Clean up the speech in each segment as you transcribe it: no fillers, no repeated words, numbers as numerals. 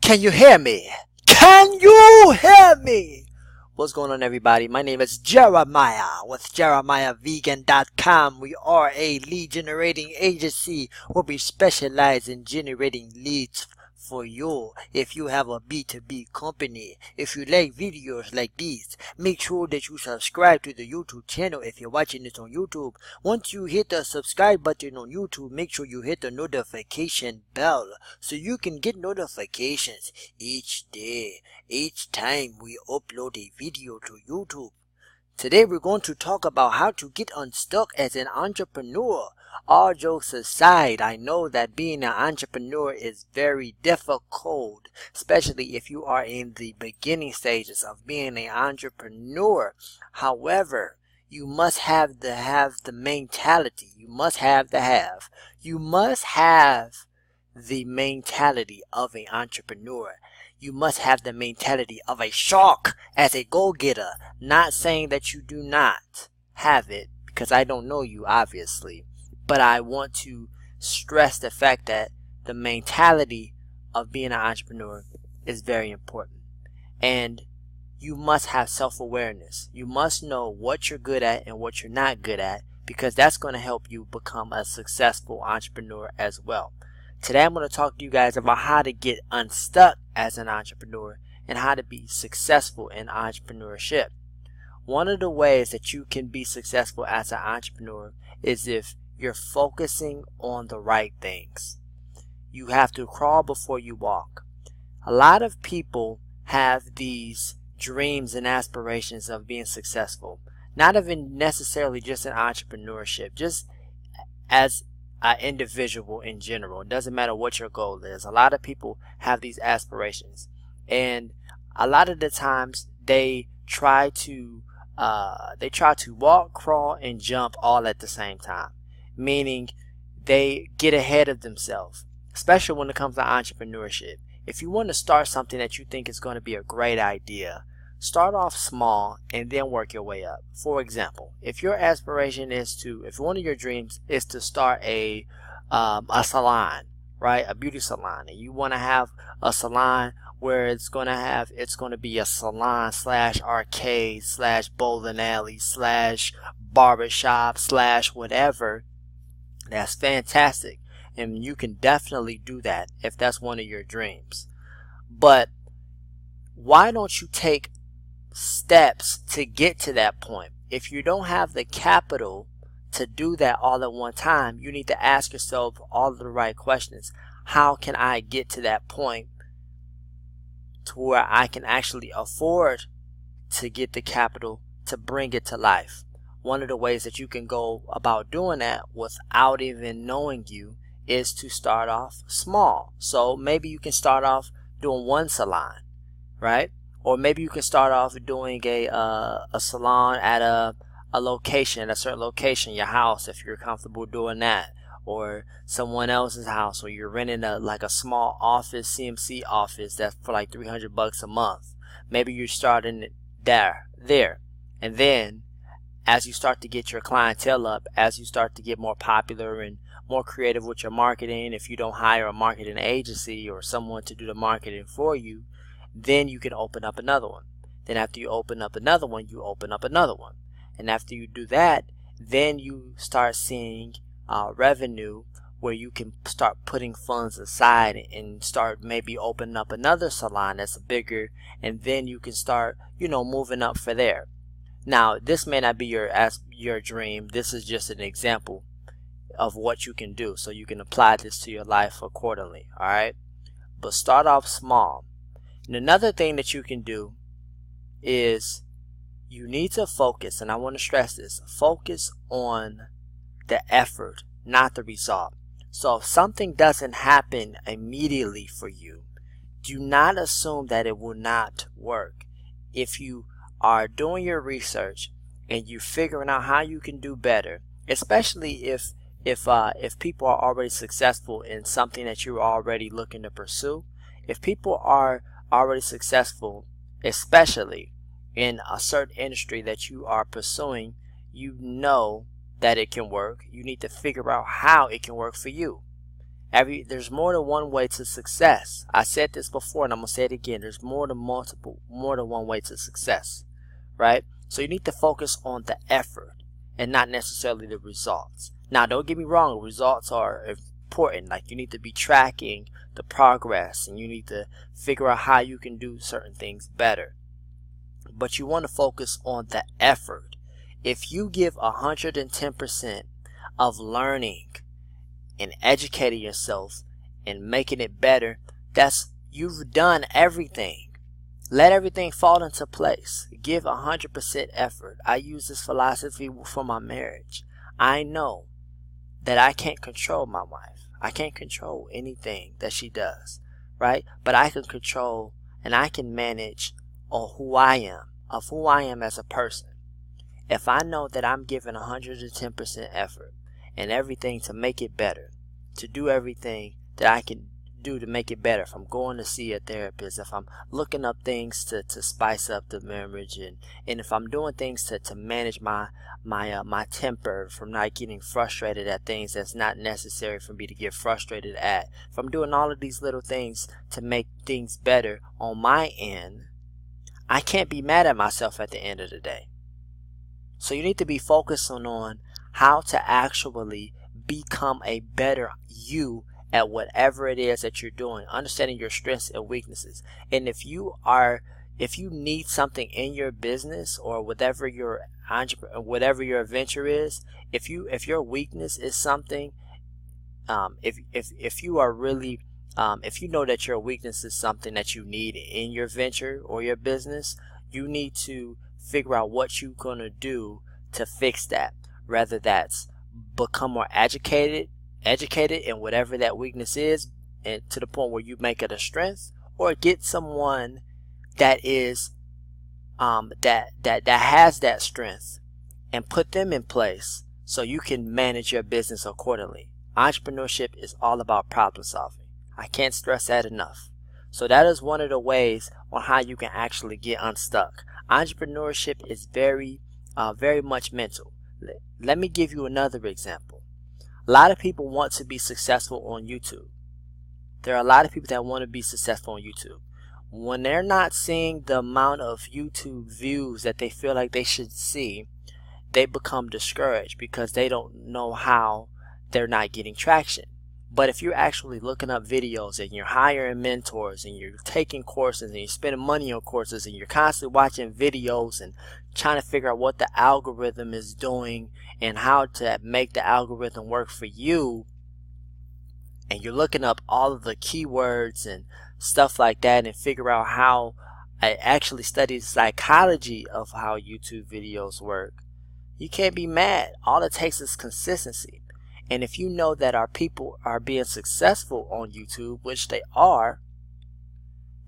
Can you hear me? Can you hear me? What's going on, everybody? My name is Jeremiah with JeremiahVegan.com. We are a lead generating agency where we specialize in generating leads for you. If you have a B2B company, if you like videos like these, make sure that you subscribe to the YouTube channel if you're watching this on YouTube. Once you hit the subscribe button on YouTube, make sure you hit the notification bell so you can get notifications each day, each time we upload a video to YouTube. Today we're going to talk about how to get unstuck as an entrepreneur. All jokes aside, I know that being an entrepreneur is very difficult, especially if you are in the beginning stages of being an entrepreneur. However, you must have the mentality. You must have the mentality of an entrepreneur. You must have the mentality of a shark as a go-getter. Not saying that you do not have it, because I don't know you, obviously. But I want to stress the fact that the mentality of being an entrepreneur is very important. And you must have self-awareness. You must know what you're good at and what you're not good at, because that's going to help you become a successful entrepreneur as well. Today I'm going to talk to you guys about how to get unstuck as an entrepreneur and how to be successful in entrepreneurship. One of the ways that you can be successful as an entrepreneur is if you're focusing on the right things. You have to crawl before you walk. A lot of people have these dreams and aspirations of being successful, not even necessarily just in entrepreneurship, just as an individual in general. It doesn't matter what your goal is. A lot of people have these aspirations, and a lot of the times they try to walk, crawl, and jump all at the same time, meaning they get ahead of themselves, especially when it comes to entrepreneurship. If you want to start something that you think is going to be a great idea, start off small and then work your way up. For example, if your aspiration is if one of your dreams is to start a salon, right, a beauty salon, and you want to have a salon where it's going to be a salon slash arcade slash bowling alley slash barbershop slash whatever, that's fantastic, and you can definitely do that if that's one of your dreams. But why don't you take steps to get to that point? If you don't have the capital to do that all at one time, you need to ask yourself all of the right questions. How can I get to that point to where I can actually afford to get the capital to bring it to life? One of the ways that you can go about doing that without even knowing you is to start off small. So maybe you can start off doing one salon, right? Or maybe you can start off doing a salon at a certain location, your house, if you're comfortable doing that, or someone else's house, or you're renting a small office, CMC office that's for like $300 a month. Maybe you're starting it there, and then as you start to get your clientele up, as you start to get more popular and more creative with your marketing, if you don't hire a marketing agency or someone to do the marketing for you, then you can open up another one. Then after you open up another one, you open up another one. And after you do that, then you start seeing revenue where you can start putting funds aside and start maybe opening up another salon that's bigger, and then you can start, moving up for there. Now, this may not be your dream. This is just an example of what you can do, so you can apply this to your life accordingly, all right? But start off small. And another thing that you can do is you need to focus, and I want to stress this, focus on the effort, not the result. So if something doesn't happen immediately for you, do not assume that it will not work. If you are doing your research and you're figuring out how you can do better, especially if people are already successful in something that you're already looking to pursue, if people are already successful, especially in a certain industry that you are pursuing, you know that it can work. You need to figure out how it can work for you. There's more than one way to success. I said this before and I'm gonna say it again. There's more than one way to success, right? So you need to focus on the effort and not necessarily the results. Now, don't get me wrong, results are important. Like, you need to be tracking the progress and you need to figure out how you can do certain things better. But you want to focus on the effort. If you give 110% of learning and educating yourself and making it better, you've done everything. Let everything fall into place. Give 100% effort. I use this philosophy for my marriage. I know that I can't control my wife. I can't control anything that she does, right? But I can control and I can manage on who I am as a person. If I know that I'm giving 110% effort and everything to make it better, to do everything that I can do to make it better, if I'm going to see a therapist, if I'm looking up things to spice up the marriage, and if I'm doing things to manage my temper from not getting frustrated at things that's not necessary for me to get frustrated at, if I'm doing all of these little things to make things better on my end, I can't be mad at myself at the end of the day. So you need to be focusing on how to actually become a better you at whatever it is that you're doing, understanding your strengths and weaknesses. And if you need something in your business or whatever your venture is, if your weakness is something, if you are really if you know that your weakness is something that you need in your venture or your business, you need to figure out what you're gonna do to fix that. Whether that's become more educated in whatever that weakness is, and to the point where you make it a strength, or get someone that is that has that strength and put them in place so you can manage your business accordingly. Entrepreneurship is all about problem solving. I can't stress that enough. So that is one of the ways on how you can actually get unstuck. Entrepreneurship is very much mental. Let me give you another example. A lot of people want to be successful on YouTube. There are a lot of people that want to be successful on YouTube. When they're not seeing the amount of YouTube views that they feel like they should see, they become discouraged because they don't know how they're not getting traction. But if you're actually looking up videos and you're hiring mentors and you're taking courses and you're spending money on courses and you're constantly watching videos and trying to figure out what the algorithm is doing and how to make the algorithm work for you, and you're looking up all of the keywords and stuff like that and figure out how I actually study the psychology of how YouTube videos work, you can't be mad. All it takes is consistency. And if you know that our people are being successful on YouTube, which they are,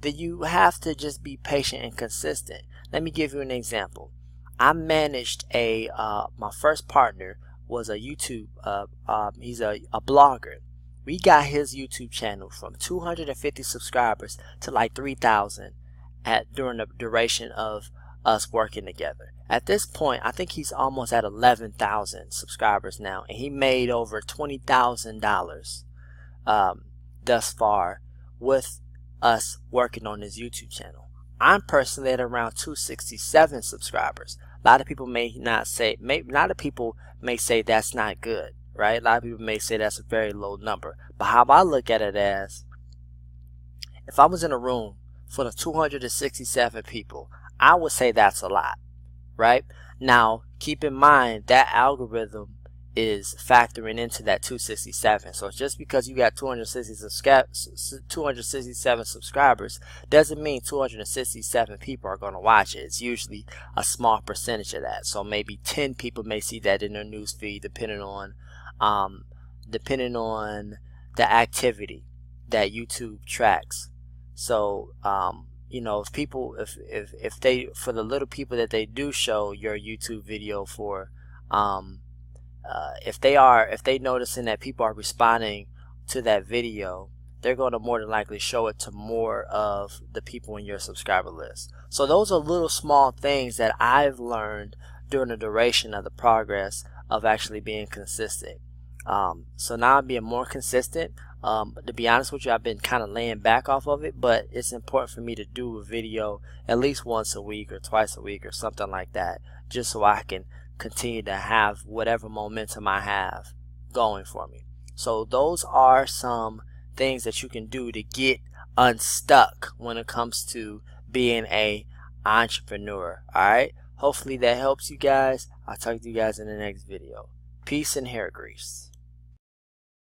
then you have to just be patient and consistent. Let me give you an example. I managed my first partner was a YouTube, he's a blogger. We got his YouTube channel from 250 subscribers to like 3,000 during the duration of us working together. At this point, I think he's almost at 11,000 subscribers now, and he made over $20,000 thus far with us working on his YouTube channel. I'm personally at around 267 subscribers. A lot of people may say that's not good, right? A lot of people may say that's a very low number. But how I look at it as, if I was in a room full of 267 people, I would say that's a lot, right? Now, keep in mind that algorithm is factoring into that 267. So just because you got 267 subscribers doesn't mean 267 people are going to watch it. It's usually a small percentage of that. So maybe 10 people may see that in their news feed, depending on the activity that YouTube tracks. So you know, if they, for the little people that they do show your YouTube video for, if they noticing that people are responding to that video, they're going to more than likely show it to more of the people in your subscriber list. So those are little small things that I've learned during the duration of the progress of actually being consistent. So now I'm being more consistent. To be honest with you, I've been kind of laying back off of it, but it's important for me to do a video at least once a week or twice a week or something like that, just so I can continue to have whatever momentum I have going for me. So those are some things that you can do to get unstuck when it comes to being a entrepreneur. Alright, hopefully that helps you guys. I'll talk to you guys in the next video. Peace and hair grease.